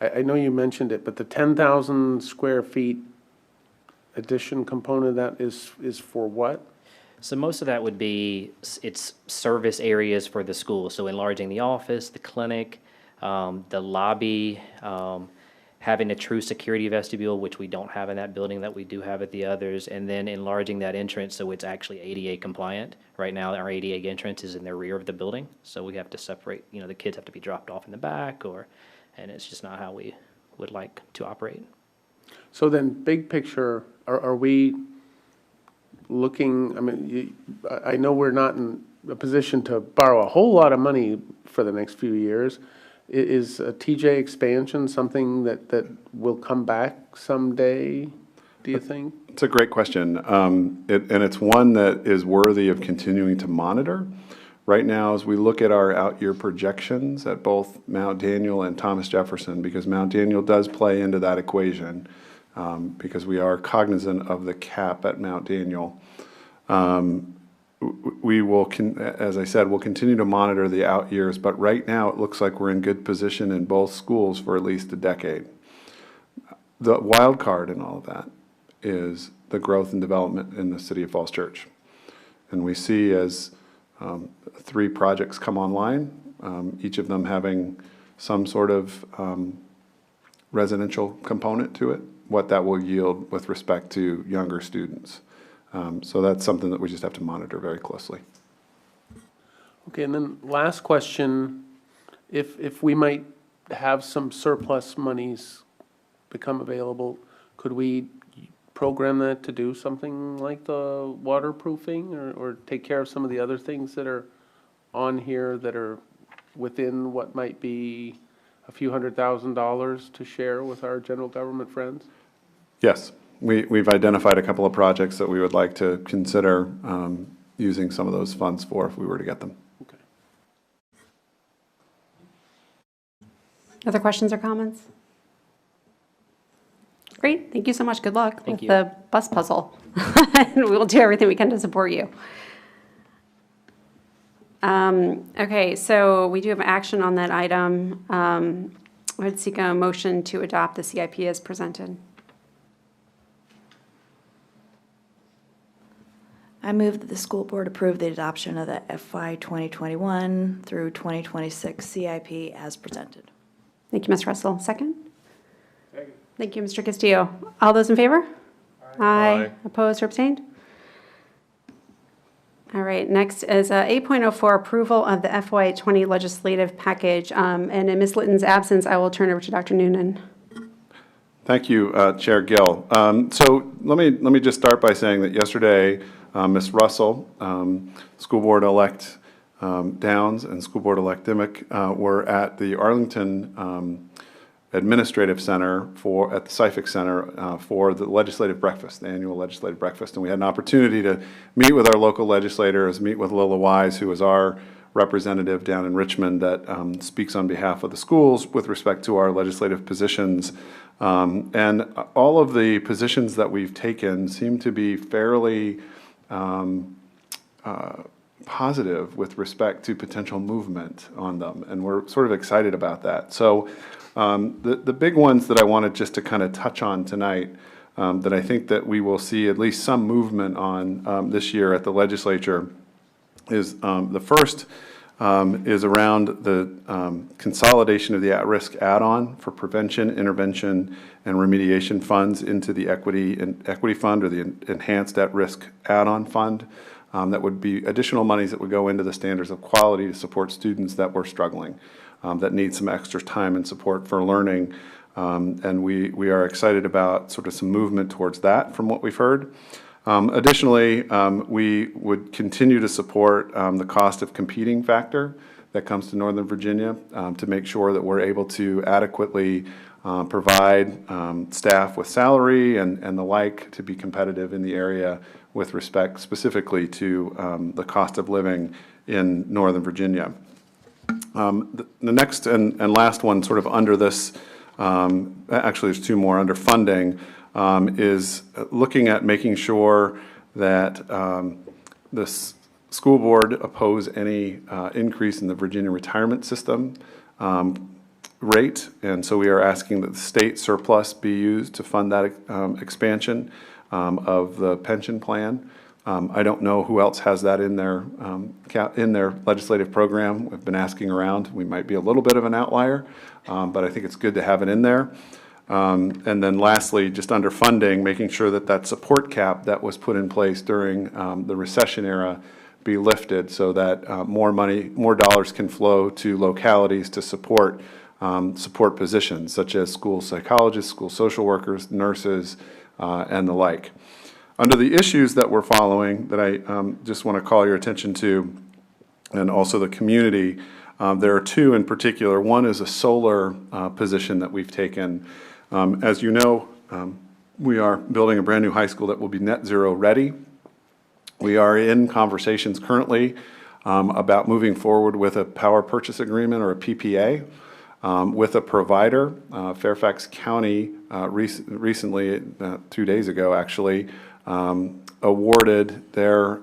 I know you mentioned it, but the 10,000 square feet addition component of that is for what? So most of that would be, it's service areas for the school. So enlarging the office, the clinic, the lobby, having a true security vestibule, which we don't have in that building that we do have at the others, and then enlarging that entrance so it's actually ADA compliant. Right now, our ADA entrance is in the rear of the building, so we have to separate, the kids have to be dropped off in the back, and it's just not how we would like to operate. So then, big picture, are we looking, I know we're not in a position to borrow a whole lot of money for the next few years. Is a TJ expansion something that will come back someday, do you think? It's a great question, and it's one that is worthy of continuing to monitor. Right now, as we look at our out-year projections at both Mount Daniel and Thomas Jefferson, because Mount Daniel does play into that equation, because we are cognizant of the cap at Mount Daniel. We will, as I said, we'll continue to monitor the out years, but right now it looks like we're in good position in both schools for at least a decade. The wild card in all of that is the growth and development in the city of Falls Church. And we see as 3 projects come online, each of them having some sort of residential component to it, what that will yield with respect to younger students. So that's something that we just have to monitor very closely. Okay, and then last question, if we might have some surplus monies become available, could we program that to do something like the waterproofing or take care of some of the other things that are on here that are within what might be a few $100,000 to share with our general government friends? Yes. We've identified a couple of projects that we would like to consider using some of those funds for if we were to get them. Okay. Other questions or comments? Great, thank you so much. Good luck with you. the bus puzzle. And we will do everything we can to support you. Okay, so we do have action on that item. I would seek a motion to adopt the CIP as presented. I move that the school board approve the adoption of the FY 2021 through 2026 CIP as presented. Thank you, Ms. Russell. Second? Second. Thank you, Mr. Castillo. All those in favor? Aye. Opposed or abstained? All right, next is 8.04, approval of the FY 20 legislative package. And in Ms. Litton's absence, I will turn over to Dr. Noonan. Thank you, Chair Gill. So let me just start by saying that yesterday, Ms. Russell, School Board-elect Downs and School Board-elect Dimick were at the Arlington Administrative Center at the CIFIC Center for the legislative breakfast, the annual legislative breakfast. And we had an opportunity to meet with our local legislators, meet with Lila Wise, who is our representative down in Richmond that speaks on behalf of the schools with respect to our legislative positions. And all of the positions that we've taken seem to be fairly positive with respect to potential movement on them, and we're sort of excited about that. So the big ones that I wanted just to kind of touch on tonight that I think that we will see at least some movement on this year at the legislature is the first is around the consolidation of the at-risk add-on for prevention, intervention, and remediation funds into the equity fund or the enhanced at-risk add-on fund. That would be additional monies that would go into the standards of quality to support students that were struggling, that need some extra time and support for learning. And we are excited about sort of some movement towards that from what we've heard. Additionally, we would continue to support the cost of competing factor that comes to Northern Virginia to make sure that we're able to adequately provide staff with salary and the like to be competitive in the area with respect specifically to the cost of living in Northern Virginia. The next and last one sort of under this, actually there's 2 more under funding, is looking at making sure that the school board oppose any increase in the Virginia retirement system rate, and so we are asking that the state surplus be used to fund that expansion of the pension plan. I don't know who else has that in their legislative program. We've been asking around. We might be a little bit of an outlier, but I think it's good to have it in there. And then lastly, just under funding, making sure that that support cap that was put in place during the recession era be lifted so that more money, more dollars can flow to localities to support positions such as school psychologists, school social workers, nurses, and the like. Under the issues that we're following that I just want to call your attention to, and also the community, there are two in particular. One is a solar position that we've taken. As you know, we are building a brand new high school that will be net zero ready. We are in conversations currently about moving forward with a power purchase agreement or a PPA with a provider. Fairfax County recently, 2 days ago actually, awarded their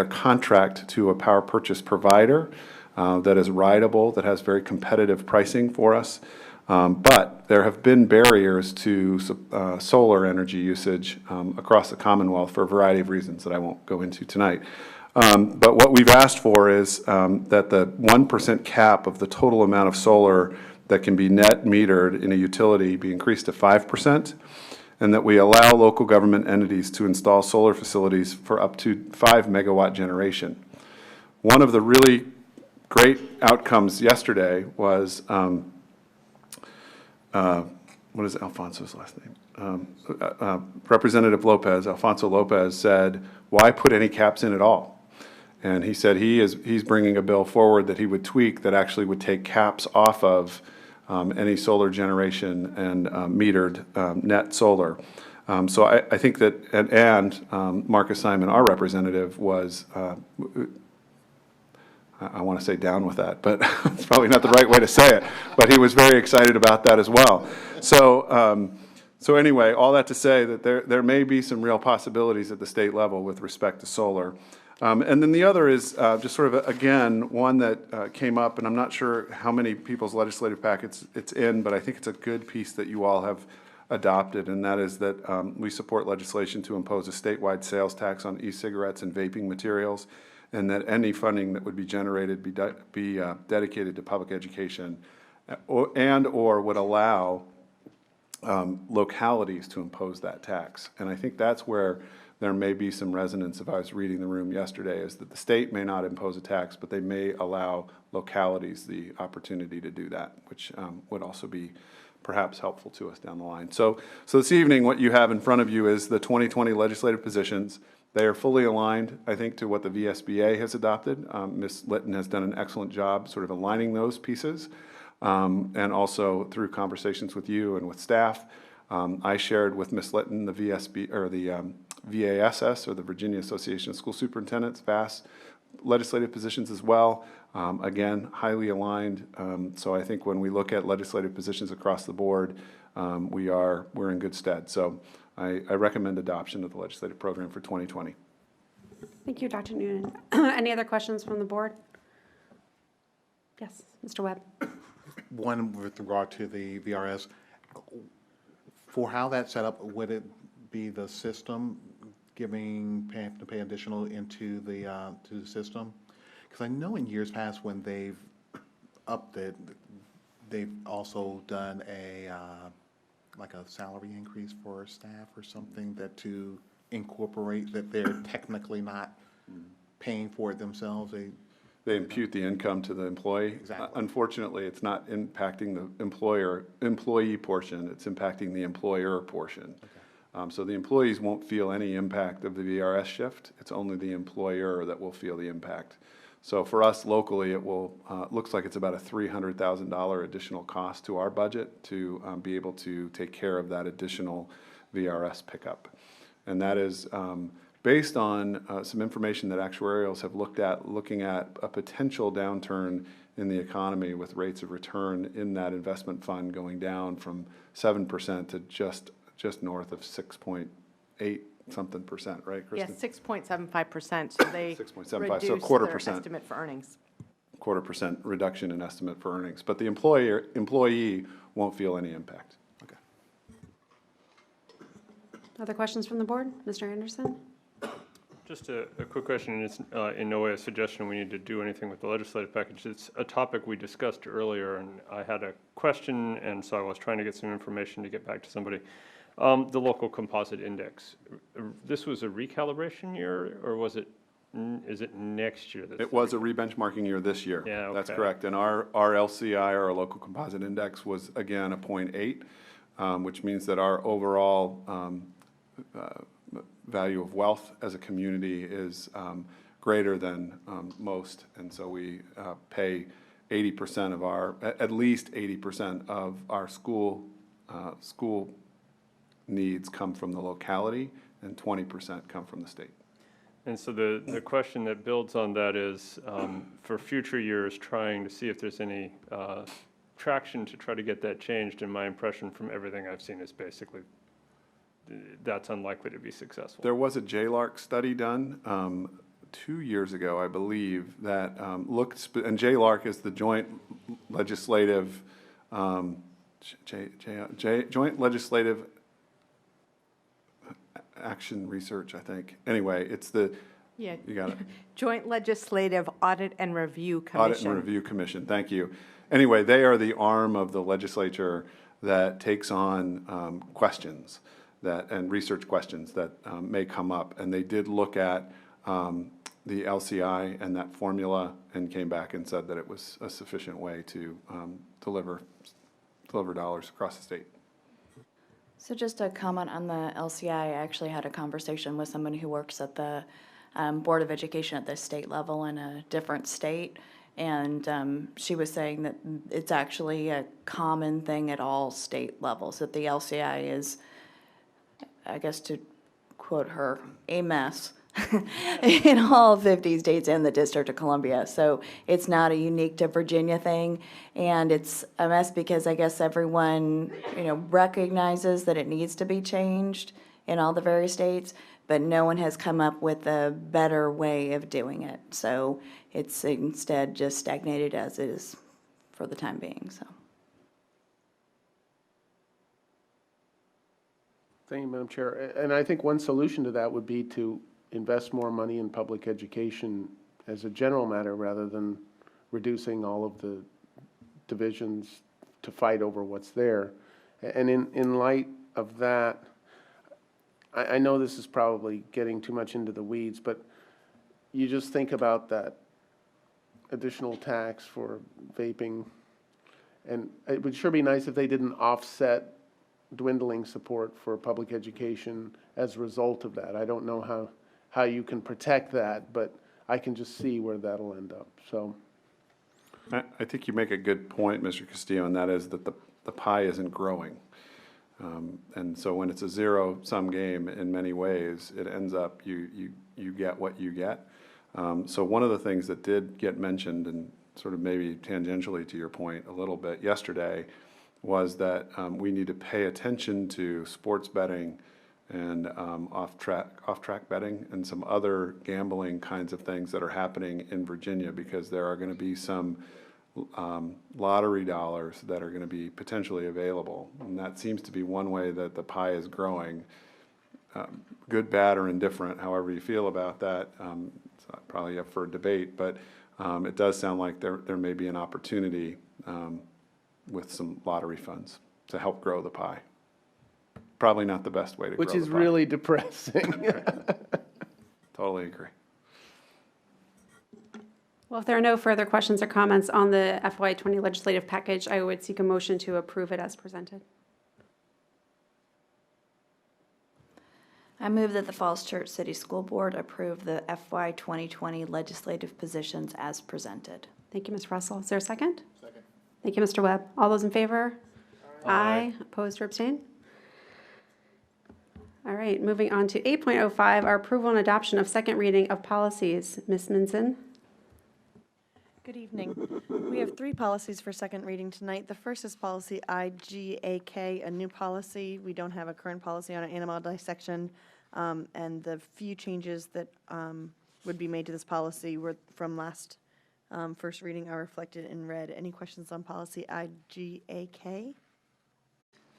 contract to a power purchase provider that is rideable, that has very competitive pricing for us. But there have been barriers to solar energy usage across the Commonwealth for a variety of reasons that I won't go into tonight. But what we've asked for is that the 1% cap of the total amount of solar that can be net metered in a utility be increased to 5%, and that we allow local government entities to install solar facilities for up to 5 megawatt generation. One of the really great outcomes yesterday was, what is Alfonso's last name? Representative Lopez, Alfonso Lopez, said, why put any caps in at all? And he said he's bringing a bill forward that he would tweak that actually would take caps off of any solar generation and metered net solar. So I think that, and Marcus Simon, our representative, was, I want to say down with that, but it's probably not the right way to say it, but he was very excited about that as well. So, so anyway, all that to say that there may be some real possibilities at the state level with respect to solar. And then the other is just sort of, again, one that came up, and I'm not sure how many people's legislative packets it's in, but I think it's a good piece that you all have adopted, and that is that we support legislation to impose a statewide sales tax on e-cigarettes and vaping materials, and that any funding that would be generated be dedicated to public education or would allow localities to impose that tax. And I think that's where there may be some resonance, if I was reading the room yesterday, is that the state may not impose a tax, but they may allow localities the opportunity to do that, which would also be perhaps helpful to us down the line. So this evening, what you have in front of you is the 2020 legislative positions. They are fully aligned, I think, to what the VSBA has adopted. Ms. Litton has done an excellent job sort of aligning those pieces, and also through conversations with you and with staff. I shared with Ms. Litton the VSB, or the VASS, or the Virginia Association of School Superintendents, VASS legislative positions as well. Again, highly aligned. So I think when we look at legislative positions across the board, we're in good stead. So I recommend adoption of the legislative program for 2020. Thank you, Dr. Noonan. Any other questions from the board? Yes, Mr. Webb. One with regard to the VRS. For how that's set up, would it be the system paying to pay additional into the to the system? Because I know in years past when they've upped it, they've also done like a salary increase for staff or something that to incorporate that they're technically not paying for it themselves. They impute the income to the employee. Exactly. Unfortunately, it's not impacting the employee portion, it's impacting the employer portion. Okay. So the employees won't feel any impact of the VRS shift. It's only the employer that will feel the impact. So for us locally, it will looks like it's about a $300,000 additional cost to our budget to be able to take care of that additional VRS pickup. And that is based on some information that actuarials have looking at a potential downturn in the economy with rates of return in that investment fund going down from 7% to just north of 6.8 something percent, right, Kristen? Yes, 6.75%, so they 6.75, so reduced quarter their percent. estimate for earnings. 0.25% reduction in estimate for earnings. But the employee won't feel any impact. Okay. Other questions from the board? Mr. Anderson? Just a quick question, and it's in no way a suggestion we need to do anything with the legislative package. It's a topic we discussed earlier, and I had a question, and so I was trying to get some information to get back to somebody. The local composite index, this was a recalibration year, or was it, is it next year? It was a re-benchmarking year this year. Yeah, That's okay. correct. And our LCI, our local composite index, was again a 0.8, which means that our overall value of wealth as a community is greater than most. And so we pay 80% of our, at least 80% of our school needs come from the locality, and 20% come from the state. And so the question that builds on that is, for future years, trying to see if there's any traction to try to get that changed, and my impression from everything I've seen is basically that's unlikely to be successful. There was a JLARC study done 2 years ago, I believe, that looked, and JLARC is the Joint Legislative, Joint Legislative Action Research, I think. Anyway, it's the, Yeah, you got it. Joint Legislative Audit and Review Commission. Audit and Review Commission, thank you. Anyway, they are the arm of the legislature that takes on questions that, and research questions that may come up. And they did look at the LCI and that formula and came back and said that it was a sufficient way to deliver dollars across the state. So just a comment on the LCI, I actually had a conversation with someone who works at the Board of Education at the state level in a different state. And she was saying that it's actually a common thing at all state levels, that the LCI is, I guess to quote her, a mess in all 50 states and the District of Columbia. So it's not a unique to Virginia thing. And it's a mess because I guess everyone, recognizes that it needs to be changed in all the various states, but no one has come up with a better way of doing it. So it's instead just stagnated as is for the time being, so. Thank you, Madam Chair. And I think one solution to that would be to invest more money in public education as a general matter, rather than reducing all of the divisions to fight over what's there. And in light of that, I know this is probably getting too much into the weeds, but you just think about that additional tax for vaping, and it would sure be nice if they didn't offset dwindling support for public education as a result of that. I don't know how you can protect that, but I can just see where that'll end up, so. I think you make a good point, Mr. Castillo, and that is that the pie isn't growing. And so when it's a zero-sum game in many ways, it ends up you get what you get. So one of the things that did get mentioned, and sort of maybe tangentially to your point a little bit yesterday, was that we need to pay attention to sports betting and off-track betting and some other gambling kinds of things that are happening in Virginia, because there are going to be some lottery dollars that are going to be potentially available. And that seems to be one way that the pie is growing. Good, bad, or indifferent, however you feel about that, it's probably up for debate, but it does sound like there may be an opportunity with some lottery funds to help grow the pie. Probably not the best way to grow the pie. Which is really depressing. Totally agree. Well, if there are no further questions or comments on the FY20 legislative package, I would seek a motion to approve it as presented. I move that the Falls Church City School Board approve the FY 2020 legislative positions as presented. Thank you, Ms. Russell. Is there a second? Second. Thank you, Mr. Webb. All those in favor? Aye. Opposed or abstained? All right, moving on to 8.05, our approval and adoption of second reading of policies. Ms. Minson? Good evening. We have 3 policies for second reading tonight. The first is policy IGAK, a new policy. We don't have a current policy on animal dissection, and the few changes that would be made to this policy were from last First reading are reflected in red. Any questions on policy IGAK?